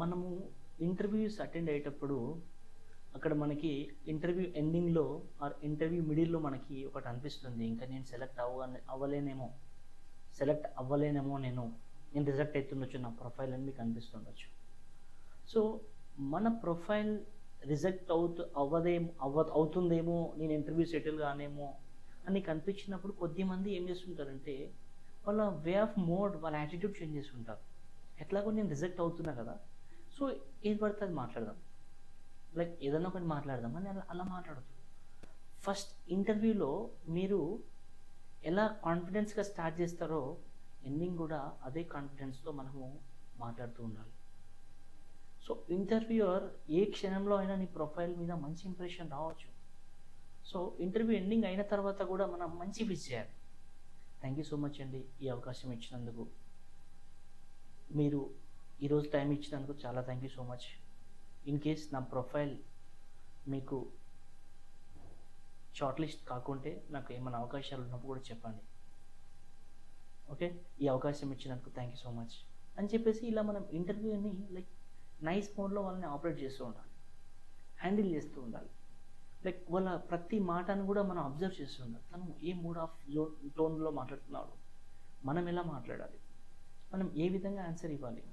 మనము interviews attend అయ్యేటప్పుడు అక్కడ మనకి ఇంటర్వ్యూ ఎండింగ్‌లో ఆర్ ఇంటర్వ్యూ మిడిల్‌లో మనకి ఒకటి అనిపిస్తుంది. ఇంకా నేను సెలెక్ట్ అవ్వలేనేమో నేను రిజెక్ట్ అయితుండొచ్చు నా ప్రొఫైల్ అని మీకు అనిపిస్తుండొచ్చు. సో, మన ప్రొఫైల్ రిజెక్ట్ అవుతుందేమో, నేను ఇంటర్వ్యూ సెటిల్ గానేమో అని నీకు అనిపించినప్పుడు కొద్దిమంది ఏం చేస్తుంటారంటే, వాళ్ళ వే ఆఫ్ మోడ్, వాళ్ళ యాటిట్యూడ్ చేంజ్ చేసుకుంటారు. ఎట్లాగో నేను రిజెక్ట్ అవుతున్నా కదా! సో, ఏది పడితే అది మాట్లాడదాం. లైక్ ఏదన్నా ఒకటి మాట్లాడదాం అని అలా మాట్లాడొద్దు. ఫస్ట్ ఇంటర్వ్యూలో మీరు ఎలా కాన్ఫిడెన్స్‌గా స్టార్ట్ చేస్తారో, ఎండింగ్ కూడా అదే కాన్ఫిడెన్స్‌తో మనము మాట్లాడుతూ ఉండాలి. సో, ఇంటర్వ్యూయర్ ఏ క్షణంలో అయినా నీ ప్రొఫైల్ మీద మంచి ఇంప్రెషన్ రావచ్చు. సో, ఇంటర్వ్యూ ఎండింగ్ అయిన తర్వాత కూడా మనం మంచి విష్ చేయాలి. థ్యాంక్ యూ సో మచ్ అండి ఈ అవకాశం ఇచ్చినందుకు. మీరు ఈరోజు టైం ఇచ్చినందుకు చాలా thank you so much. In case నా ప్రొఫైల్ మీకు షార్ట్ లిస్ట్ కాకుంటే నాకు ఏమైనా అవకాశాలు ఉన్నప్పుడు కూడా చెప్పండి. ఓకే, ఈ అవకాశం ఇచ్చినందుకు థ్యాంక్ యూ సో మచ్ అని చెప్పేసి ఇలా మనం ఇంటర్వ్యూని లైక్ నైస్ మోడ్లో వాళ్ళని ఆపరేట్ చేస్తూ ఉండాలి, హ్యాండిల్ చేస్తూ ఉండాలి. లైక్ వాళ్ళ ప్రతి మాటను కూడా మనం అబ్జర్వ్ చేస్తూ ఉండాలి. తను ఏ మూడ్ ఆఫ్ టోన్లో మాట్లాడుతున్నాడు, మనం ఎలా మాట్లాడాలి, మనం ఏ విధంగా ఆన్సర్ ఇవ్వాలి,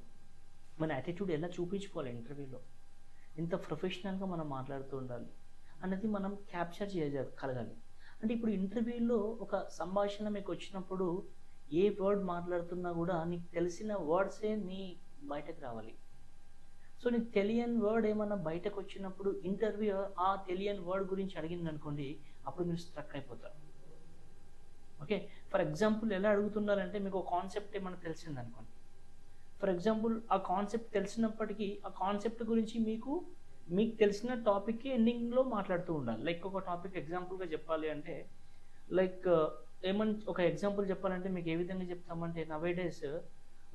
మన యాటిట్యూడ్ ఎలా చూపించుకోవాలి ఇంటర్వ్యూలో, ఎంత ప్రొఫెషనల్గా మనం మాట్లాడుతూ ఉండాలి అన్నది మనం క్యాప్చర్ చేయగలగాలి. అంటే ఇప్పుడు ఇంటర్వ్యూలో ఒక సంభాషణ మీకు వచ్చినప్పుడు ఏ వర్డ్ మాట్లాడుతున్నా కూడా నీకు తెలిసిన వర్డ్సే బయటకు రావాలి. సో, నీకు తెలియని వర్డ్ ఏమన్నా బయటకు వచ్చినప్పుడు ఇంటర్వ్యూ ఆ తెలియని వర్డ్ గురించి అడిగింది అనుకోండి, అప్పుడు మీరు స్ట్రక్ అయిపోతారు. ఓకే, ఫర్ ఎగ్జాంపుల్ ఎలా అడుగుతున్నారంటే, మీకు ఒక కాన్సెప్ట్ ఏమన్నా తెలిసింది అనుకోండి. ఫర్ ఎగ్జాంపుల్ ఆ కాన్సెప్ట్ తెలిసినప్పటికీ ఆ కాన్సెప్ట్ గురించి మీకు తెలిసిన టాపిక్కి ఎండింగ్లో మాట్లాడుతూ ఉండాలి. లైక్ ఒక టాపిక్ ఎగ్జాంపుల్గా చెప్పాలి అంటే, లైక్ ఒక ఎగ్జాంపుల్ చెప్పాలంటే మీకు ఏ విధంగా చెప్తామంటే, నవేడేస్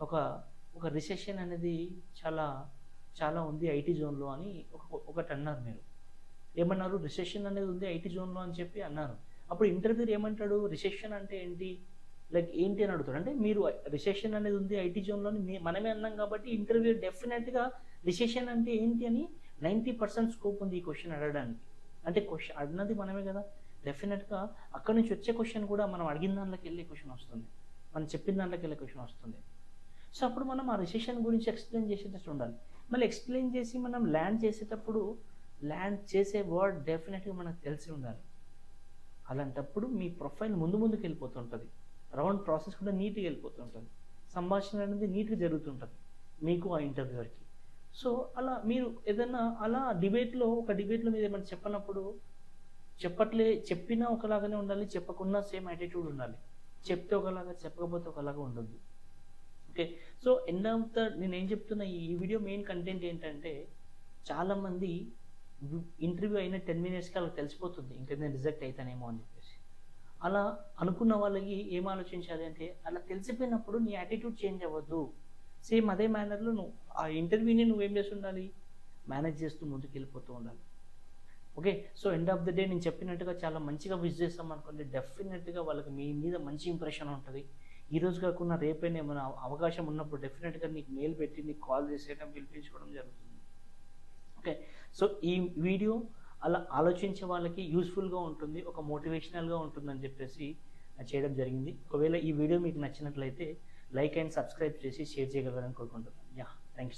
ఒక రిసెషన్ అనేది చాలా ఉంది ఐటీ జోన్లో అని ఒకటి అన్నారు. మీరు ఏమన్నారు, రిసెషన్ అనేది ఉంది ఐటీ జోన్లో అని చెప్పి అన్నారు. అప్పుడు ఇంటర్వ్యూర్ ఏమంటాడు, రిసెషన్ అంటే ఏంటి, లైక్ ఏంటి అని అడుగుతాడు. అంటే మీరు రిసెషన్ అనేది ఉంది ఐటీ జోన్లో అని మనమే అన్నాం కాబట్టి ఇంటర్వ్యూ డెఫినెట్గా రిసెషన్ అంటే ఏంటి అని 90% స్కోప్ ఉంది ఈ క్వశ్చన్ అడగడానికి. అంటే క్వశ్చన్ అడిగినది మనమే కదా, డెఫినెట్గా అక్కడ నుంచి వచ్చే క్వశ్చన్ కూడా మనం అడిగిన దాంట్లోకి వెళ్ళే క్వశ్చన్ వస్తుంది, మనం చెప్పిన దాంట్లోకి వెళ్ళే క్వశ్చన్ వస్తుంది. సో, అప్పుడు మనం ఆ రిసెషన్ గురించి ఎక్స్ప్లెయిన్ చేసేటట్టు ఉండాలి. మళ్ళీ ఎక్స్ప్లెయిన్ చేసి మనం ల్యాండ్ చేసేటప్పుడు ల్యాండ్ చేసే వర్డ్ డెఫినెట్గా మనకు తెలిసి ఉండాలి. అలాంటప్పుడు మీ ప్రొఫైల్ ముందుకు వెళ్ళిపోతుంటుంది, రౌండ్ ప్రాసెస్ కూడా నీట్గా వెళ్ళిపోతుంటుంది, సంభాషణ అనేది నీట్గా జరుగుతుంటుంది మీకు ఆ ఇంటర్వ్యూవర్కి. సో, అలా మీరు ఏదైనా అలా ఒక డిబేట్లో మీరు ఏమైనా చెప్పినప్పుడు చెప్పినా ఒకలాగానే ఉండాలి, చెప్పకున్నా సేమ్ యాటిట్యూడ్ ఉండాలి. చెప్తే ఒకలాగా, చెప్పకపోతే ఒకలాగా ఉండొద్దు. ఓకే, సో నేను ఏం చెప్తున్నా, ఈ వీడియో మెయిన్ కంటెంట్ ఏంటంటే, చాలామంది ఇంటర్వ్యూ అయిన 10 minutesకి వాళ్ళకి తెలిసిపోతుంది ఇంకా నేను రిజెక్ట్ అవుతానేమో అని చెప్పేసి. అలా అనుకున్న వాళ్ళకి ఏం ఆలోచించాలి అంటే, అలా తెలిసిపోయినప్పుడు నీ యాటిట్యూడ్ చేంజ్ అవ్వద్దు. సేమ్ అదే మేనర్లో ఆ ఇంటర్వ్యూని నువ్వేం చేసి ఉండాలి, మేనేజ్ చేస్తూ ముందుకు వెళ్ళిపోతూ ఉండాలి. Okay, so end of the day నేను చెప్పినట్టుగా చాలా మంచిగా విష్ చేస్తాం అనుకోండి, డెఫినెట్గా వాళ్ళకి మీ మీద మంచి ఇంప్రెషన్ ఉంటుంది. ఈరోజు కాకుండా రేపైనా ఏమైనా అవకాశం ఉన్నప్పుడు డెఫినెట్గా నీకు మెయిల్ పెట్టి నీకు కాల్ చేసేయడం, పిలిపించుకోవడం జరుగుతుంది. ఓకే, సో ఈ వీడియో అలా ఆలోచించే వాళ్ళకి యూస్ఫుల్గా ఉంటుంది, ఒక మోటివేషనల్గా ఉంటుందని చెప్పేసి చేయడం జరిగింది. ఒకవేళ ఈ వీడియో మీకు నచ్చినట్లయితే లైక్ అండ్ సబ్స్క్రైబ్ చేసి షేర్ చేయగలరని కోరుకుంటున్నాను. Thank you.